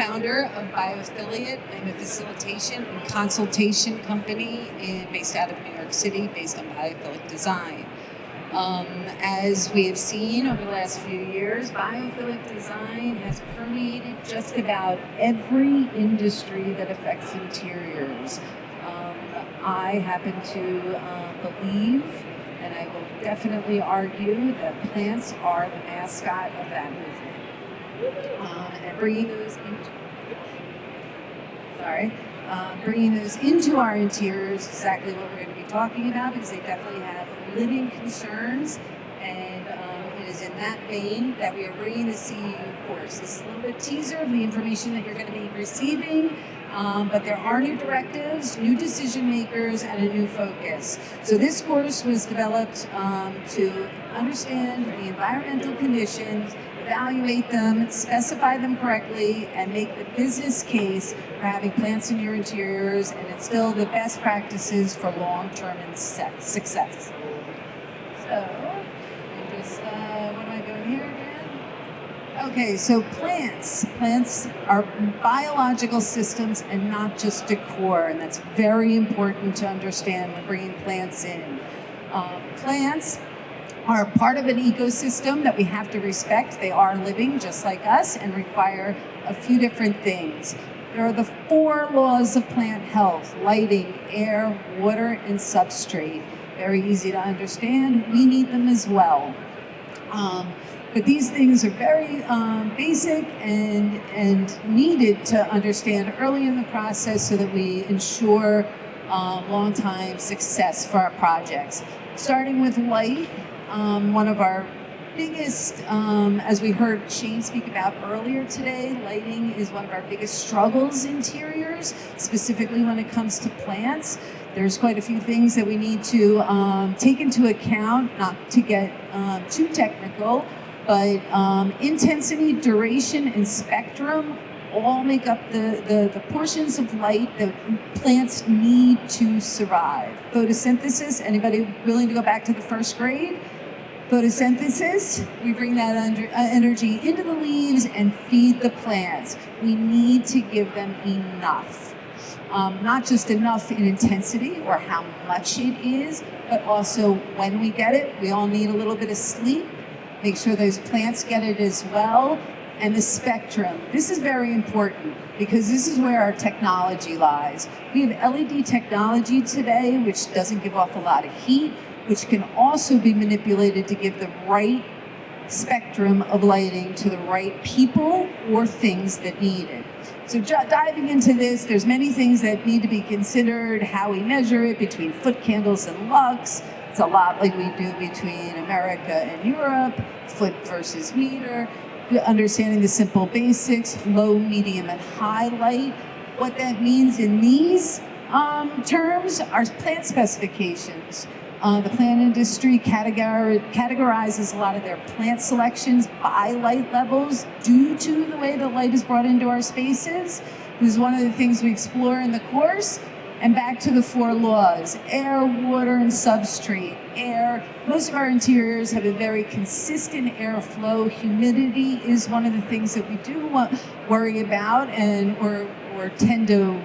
founder of BioFiliate. I'm a facilitation and consultation company based out of New York City, based on biophilic design. As we have seen over the last few years, biophilic design has permeated just about every industry that affects interiors. I happen to believe, and I will definitely argue, that plants are the mascot of that movement. And bringing those into our interiors is exactly what we're going to be talking about, because they definitely have living concerns, and it is in that vein that we are bringing the CEU course. This is a little bit teaser of the information that you're going to be receiving, but there are new directives, new decision makers, and a new focus. So this course was developed to understand the environmental conditions, evaluate them, specify them correctly, and make the business case for having plants in your interiors and instill the best practices for long-term success. So, what am I doing here again? Okay, so plants. Plants are biological systems and not just decor, and that's very important to understand when bringing plants in. Plants are part of an ecosystem that we have to respect. They are living just like us and require a few different things. There are the 4 laws of plant health: lighting, air, water, and substrate. Very easy to understand. We need them as well. But these things are very basic and needed to understand early in the process so that we ensure long time success for our projects. Starting with light, one of our biggest, as we heard Shane speak about earlier today, lighting is one of our biggest struggles in interiors, specifically when it comes to plants. There's quite a few things that we need to take into account, not to get too technical, but intensity, duration, and spectrum all make up the portions of light that plants need to survive. Photosynthesis, anybody willing to go back to the first grade? Photosynthesis, we bring that energy into the leaves and feed the plants. We need to give them enough. Not just enough in intensity or how much it is, but also when we get it. We all need a little bit of sleep. Make sure those plants get it as well. And the spectrum. This is very important because this is where our technology lies. We have LED technology today, which doesn't give off a lot of heat, which can also be manipulated to give the right spectrum of lighting to the right people or things that need it. So diving into this, there's many things that need to be considered, how we measure it between foot candles and lux. It's a lot like we do between America and Europe, foot versus meter. Understanding the simple basics, low, medium, and high light. What that means in these terms are plant specifications. The plant industry categorizes a lot of their plant selections by light levels due to the way the light is brought into our spaces. This is one of the things we explore in the course. And back to the 4 laws: air, water, and substrate. Air, most of our interiors have a very consistent airflow. Humidity is one of the things that we do worry about and or tend to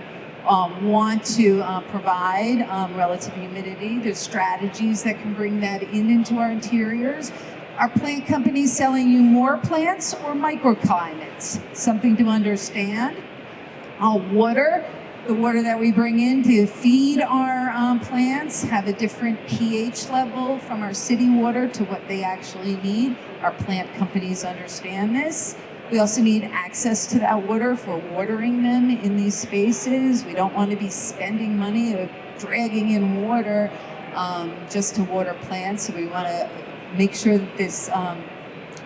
want to provide relative humidity. There's strategies that can bring that into our interiors. Are plant companies selling you more plants or microclimates? Something to understand. Water. The water that we bring in to feed our plants have a different pH level from our city water to what they actually need. Our plant companies understand this. We also need access to that water for watering them in these spaces. We don't want to be spending money or dragging in water just to water plants. So we want to make sure that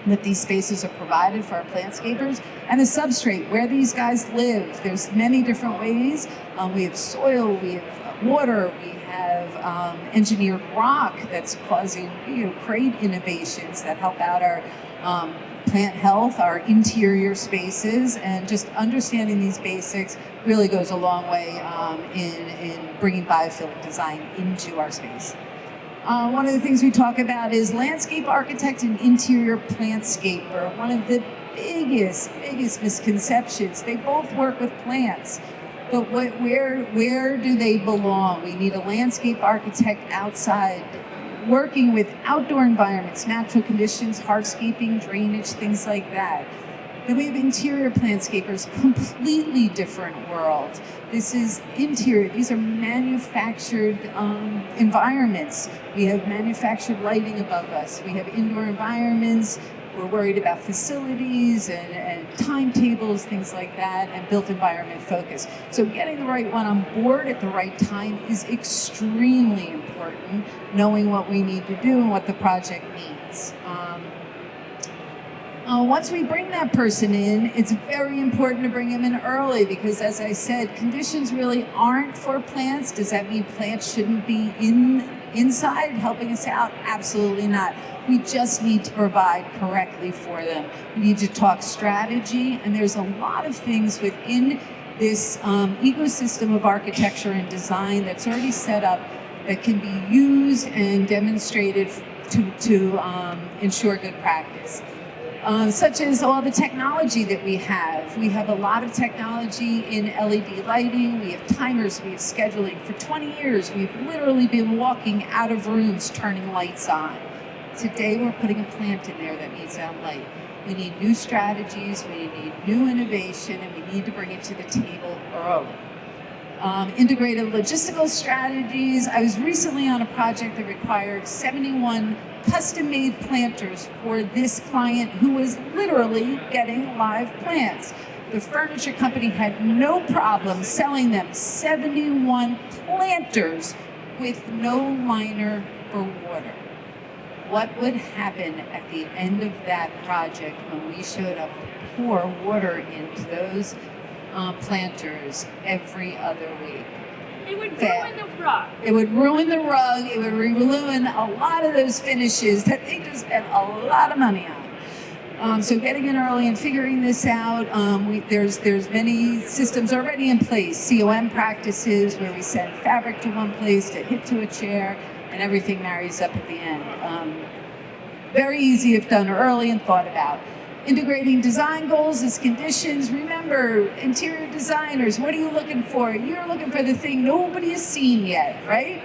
that these spaces are provided for our plantscapers. And the substrate, where these guys live, there's many different ways. We have soil, we have water, we have engineered rock that's causing great innovations that help out our plant health, our interior spaces, and just understanding these basics really goes a long way in bringing biophilic design into our space. One of the things we talk about is landscape architect and interior plantscaper. One of the biggest misconceptions. They both work with plants, but where do they belong? We need a landscape architect outside, working with outdoor environments, natural conditions, hardscaping, drainage, things like that. Then we have interior plantscapers, completely different world. This is interior. These are manufactured environments. We have manufactured lighting above us. We have indoor environments. We're worried about facilities and timetables, things like that, and built environment focus. So getting the right one on board at the right time is extremely important, knowing what we need to do and what the project needs. Once we bring that person in, it's very important to bring him in early because, as I said, conditions really aren't for plants. Does that mean plants shouldn't be inside helping us out? Absolutely not. We just need to provide correctly for them. We need to talk strategy, and there's a lot of things within this ecosystem of architecture and design that's already set up that can be used and demonstrated to ensure good practice. Such as all the technology that we have. We have a lot of technology in LED lighting, we have timers, we have scheduling. For 20 years, we've literally been walking out of rooms turning lights on. Today, we're putting a plant in there that needs that light. We need new strategies, we need new innovation, and we need to bring it to the table early. Integrated logistical strategies. I was recently on a project that required 71 custom-made planters for this client who was literally getting live plants. The furniture company had no problem selling them 71 planters with no liner for water. What would happen at the end of that project when we showed up to pour water into those planters every other week? It would ruin the rug. It would ruin the rug. It would ruin a lot of those finishes that they just spent a lot of money on. So getting in early and figuring this out, there's many systems already in place. COM practices where we send fabric to one place to hit to a chair, and everything marries up at the end. Very easy if done early and thought about. Integrating design goals as conditions. Remember, interior designers, what are you looking for? You're looking for the thing nobody has seen yet, right?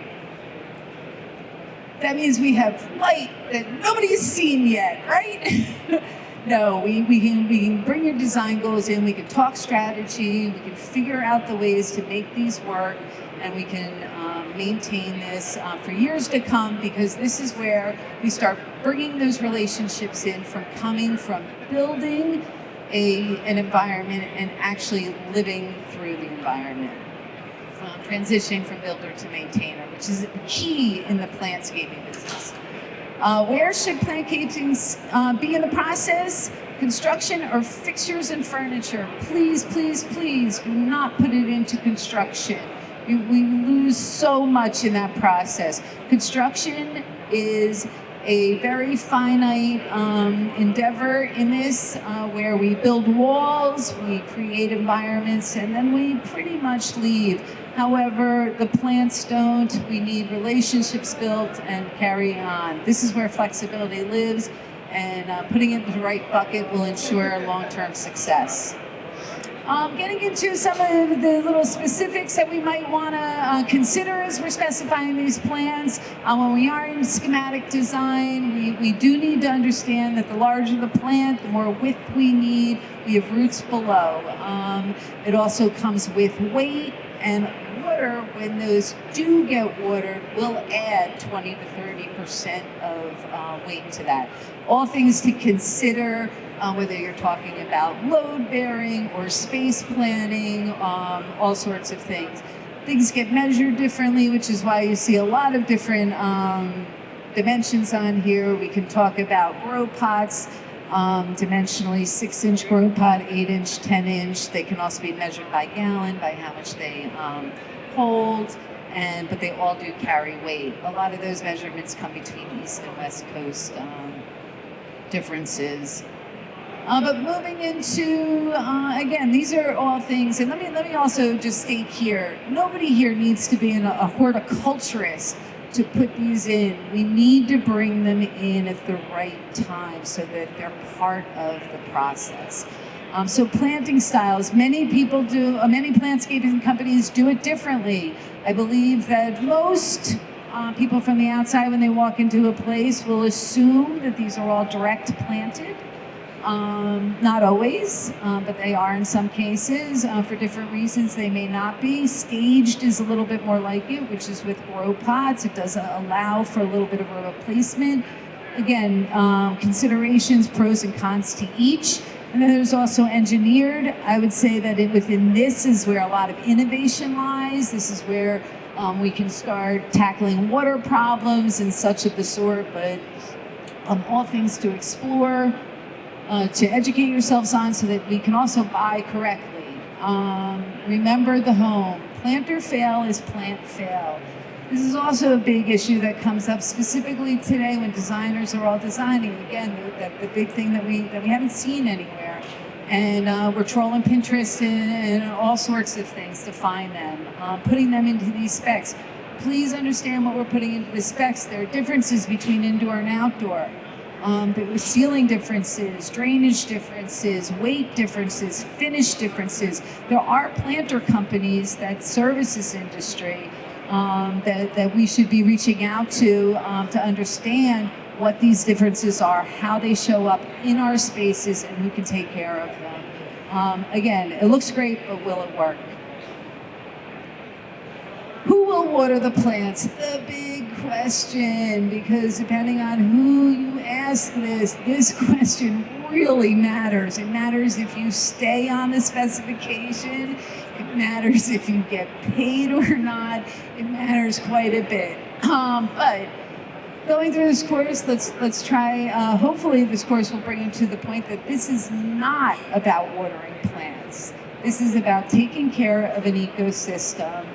That means we have light that nobody has seen yet, right? No, we can bring your design goals in, we can talk strategy, we can figure out the ways to make these work, and we can maintain this for years to come, because this is where we start bringing those relationships in from coming from building an environment and actually living through the environment. Transitioning from builder to maintainer, which is key in the plantscaping business. Where should plantscaping be in the process? Construction or fixtures and furniture. Please, please, please do not put it into construction. We lose so much in that process. Construction is a very finite endeavor in this, where we build walls, we create environments, and then we pretty much leave. However, the plants don't. We need relationships built and carry on. This is where flexibility lives, and putting it in the right bucket will ensure long-term success. Getting into some of the little specifics that we might want to consider as we're specifying these plans. When we are in schematic design, we do need to understand that the larger the plant, the more width we need. We have roots below. It also comes with weight, and water, when those do get watered, will add 20 to 30% of weight to that. All things to consider, whether you're talking about load bearing or space planning, all sorts of things. Things get measured differently, which is why you see a lot of different dimensions on here. We can talk about grow pots, dimensionally 6-inch grow pot, 8-inch, 10-inch. They can also be measured by gallon, by how much they hold, but they all do carry weight. A lot of those measurements come between East and West Coast differences. But moving into, again, these are all things, and let me also just state here, nobody here needs to be a horticulturist to put these in. We need to bring them in at the right time so that they're part of the process. So planting styles, many plantscaping companies do it differently. I believe that most people from the outside, when they walk into a place, will assume that these are all direct planted. Not always, but they are in some cases. For different reasons, they may not be. Staged is a little bit more like it, which is with grow pots. It does allow for a little bit of a replacement. Again, considerations, pros and cons to each. And then there's also engineered. I would say that within this is where a lot of innovation lies. This is where we can start tackling water problems and such of the sort, but all things to explore, to educate yourselves on so that we can also buy correctly. Remember the home. Plant or fail is plant fail. This is also a big issue that comes up specifically today when designers are all designing. Again, the big thing that we haven't seen anywhere. And we're trolling Pinterest and all sorts of things to find them, putting them into these specs. Please understand what we're putting into the specs. There are differences between indoor and outdoor. There were ceiling differences, drainage differences, weight differences, finish differences. There are planter companies that service this industry that we should be reaching out to understand what these differences are, how they show up in our spaces, and who can take care of them. Again, it looks great, but will it work? Who will water the plants? The big question, because depending on who you ask this question really matters. It matters if you stay on the specification. It matters if you get paid or not. It matters quite a bit. But going through this course, let's try, hopefully this course will bring you to the point that this is not about watering plants. This is about taking care of an ecosystem.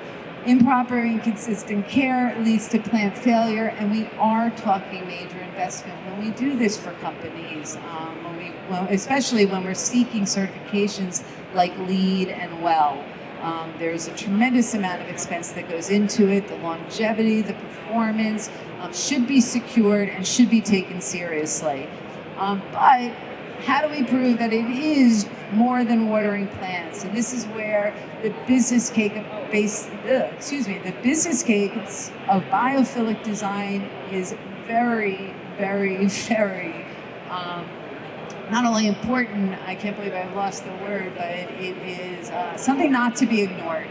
Improper, inconsistent care leads to plant failure, and we are talking major investment when we do this for companies, especially when we're seeking certifications like LEED and WELL. There's a tremendous amount of expense that goes into it. The longevity, the performance should be secured and should be taken seriously. But how do we prove that it is more than watering plants? And this is where the business case of biophilic design is very, very, very not only important, I can't believe I lost the word, but it is something not to be ignored.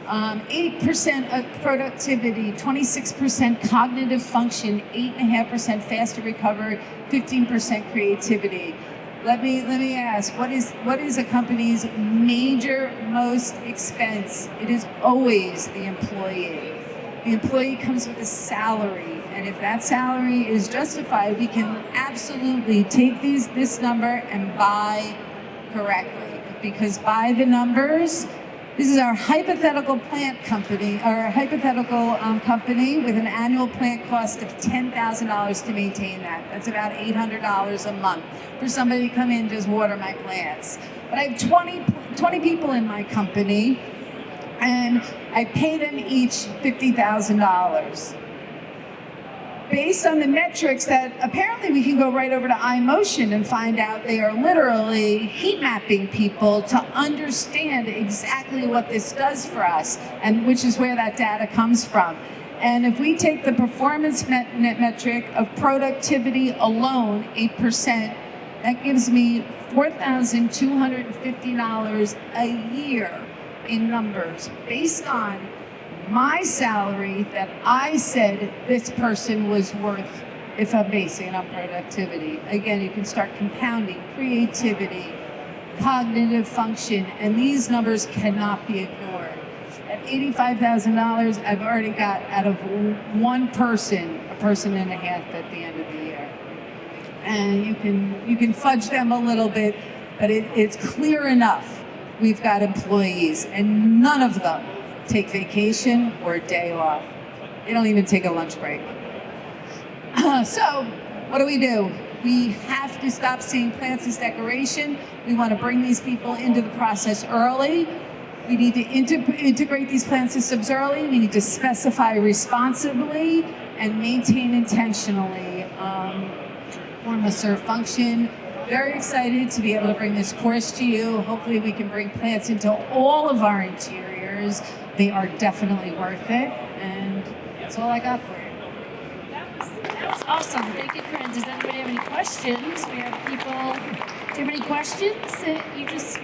8% of productivity, 26% cognitive function, 8.5% faster recovery, 15% creativity. Let me ask, what is a company's most expense? It is always the employee. The employee comes with a salary, and if that salary is justified, we can absolutely take this number and buy correctly. Because by the numbers, this is our hypothetical plant company, or hypothetical company with an annual plant cost of $10,000 to maintain that. That's about $800 a month for somebody to come in and just water my plants. But I have 20 people in my company, and I pay them each $50,000. Based on the metrics that apparently we can go right over to iMotion and find out they are literally heat mapping people to understand exactly what this does for us, and which is where that data comes from. And if we take the performance metric of productivity alone, 8%, that gives me $4,250 a year in numbers based on my salary that I said this person was worth if I'm basing it on productivity. Again, you can start compounding creativity, cognitive function, and these numbers cannot be ignored. At $85,000, I've already got out of one person, a person and a half at the end of the year. And you can fudge them a little bit, but it's clear enough. We've got employees, and none of them take vacation or a day off. They don't even take a lunch break. So what do? We have to stop seeing plants as decoration. We want to bring these people into the process early. We need to integrate these plant systems early. We need to specify responsibly and maintain intentionally. Form a serve function. Very excited to be able to bring this course to you. Hopefully we can bring plants into all of our interiors. They are definitely worth it. And that's all I got for you. That was awesome. Thank you, Corinne. Does anybody have any questions? We have people. Do you have any questions that you just